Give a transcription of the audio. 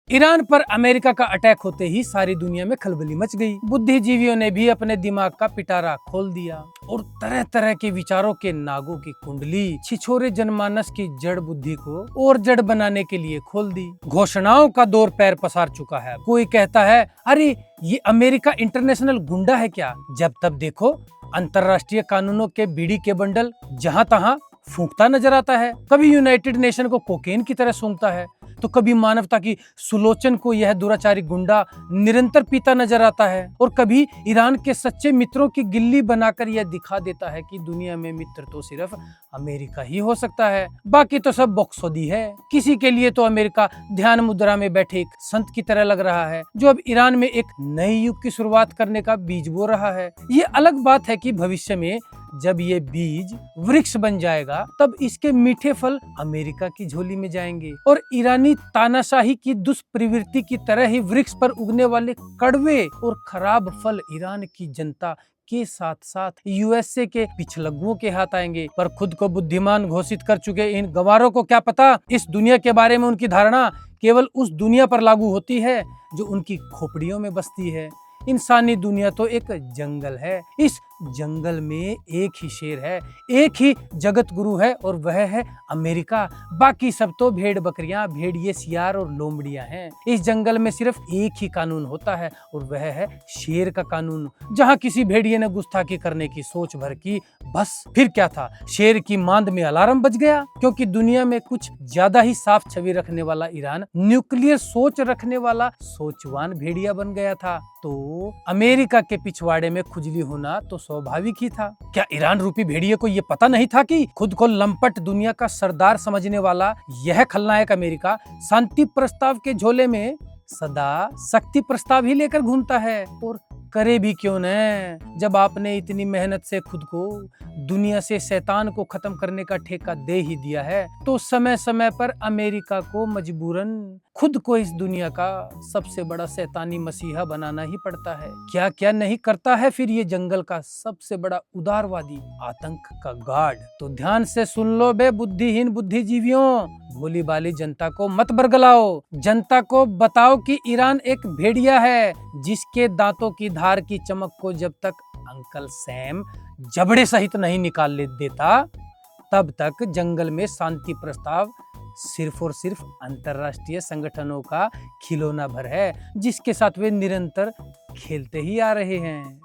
Iran पर America का attack होते ही सारी दुनिया में खलबली मच गई। बुद्धिजीवियों ने भी अपने दिमाग का पिटारा खोल दिया और तरह तरह के विचारों के नागों की कुंडली छिछोरे जनमानस की जड़ बुद्धि को और जड़ बनाने के लिए खोल दी। घोषणाओं का दौर पैर पसार चुका है। कोई कहता है, अरे ये अमेरिका इंटरनेशनल गुंडा है क्या? जब तब देखो अंतरराष्ट्रीय कानूनों के बीड़ी के बंडल जहां तहां फूंकता नजर आता है। कभी यूनाइटेड नेशन को कोकेन की तरह सूंघता है, तो कभी मानवता की सुलोचन को यह दुराचारी गुंडा निरंतर पीता नजर आता है, और कभी ईरान के सच्चे मित्रों की गिल्ली बनाकर यह दिखा देता है कि दुनिया में मित्र तो सिर्फ अमेरिका ही हो सकता है, बाकी तो सब बकसोदी है। किसी के लिए तो अमेरिका ध्यान मुद्रा में बैठे एक संत की तरह लग रहा है, जो अब ईरान में एक नए युग की शुरुआत करने का बीज बो रहा है। ये अलग बात है कि भविष्य में जब ये बीज वृक्ष बन जाएगा, तब इसके मीठे फल अमेरिका की झोली में जाएंगे, और ईरानी तानाशाही की दुष्प्रवृत्ति की तरह ही वृक्ष पर उगने वाले कड़वे और खराब फल ईरान की जनता के साथ साथ यूएसए के पिछलग्गुओं के हाथ आएंगे। पर खुद को बुद्धिमान घोषित कर चुके इन गंवारों को क्या पता, इस दुनिया के बारे में उनकी धारणा केवल उस दुनिया पर लागू होती है जो उनकी खोपड़ियों में बसती है। इंसानी दुनिया तो एक जंगल है। इस जंगल में एक ही शेर है, एक ही जगत गुरु है, और वह है अमेरिका। बाकी सब तो भेड़ बकरियां, भेड़िए, सियार और लोमड़ियां हैं। इस जंगल में सिर्फ एक ही कानून होता है, और वह है शेर का कानून। जहां किसी भेड़िए ने गुस्ताखी करने की सोच भर की, बस फिर क्या था, शेर की मांद में अलार्म बज गया। क्योंकि दुनिया में कुछ ज्यादा ही साफ छवि रखने वाला ईरान न्यूक्लियर सोच रखने वाला सोचवान भेड़िया बन गया था, तो अमेरिका के पिछवाड़े में खुजली होना तो स्वाभाविक ही था। क्या ईरान रूपी भेड़िए को यह पता नहीं था कि खुद को लंपट दुनिया का सरदार समझने वाला यह खलनायक अमेरिका शांति प्रस्ताव के झोले में सदा शक्ति प्रस्ताव ही लेकर घूमता है? और करे भी क्यों न, जब आपने इतनी मेहनत से खुद को दुनिया से शैतान को खत्म करने का ठेका दे ही दिया है, तो समय समय पर अमेरिका को मजबूरन खुद को इस दुनिया का सबसे बड़ा शैतानी मसीहा बनाना ही पड़ता है। क्या क्या नहीं करता है फिर ये जंगल का सबसे बड़ा उदारवादी आतंक का गार्ड। तो ध्यान से सुन लो बे बुद्धिहीन बुद्धिजीवियों, भोली भाली जनता को मत बरगलाओ। जनता को बताओ कि ईरान एक भेड़िया है, जिसके दांतों की धार की चमक को जब तक अंकल सैम जबड़े सहित नहीं निकाल देता, तब तक जंगल में शांति प्रस्ताव सिर्फ और सिर्फ अंतरराष्ट्रीय संगठनों का खिलौना भर है, जिसके साथ वे निरंतर खेलते ही आ रहे हैं।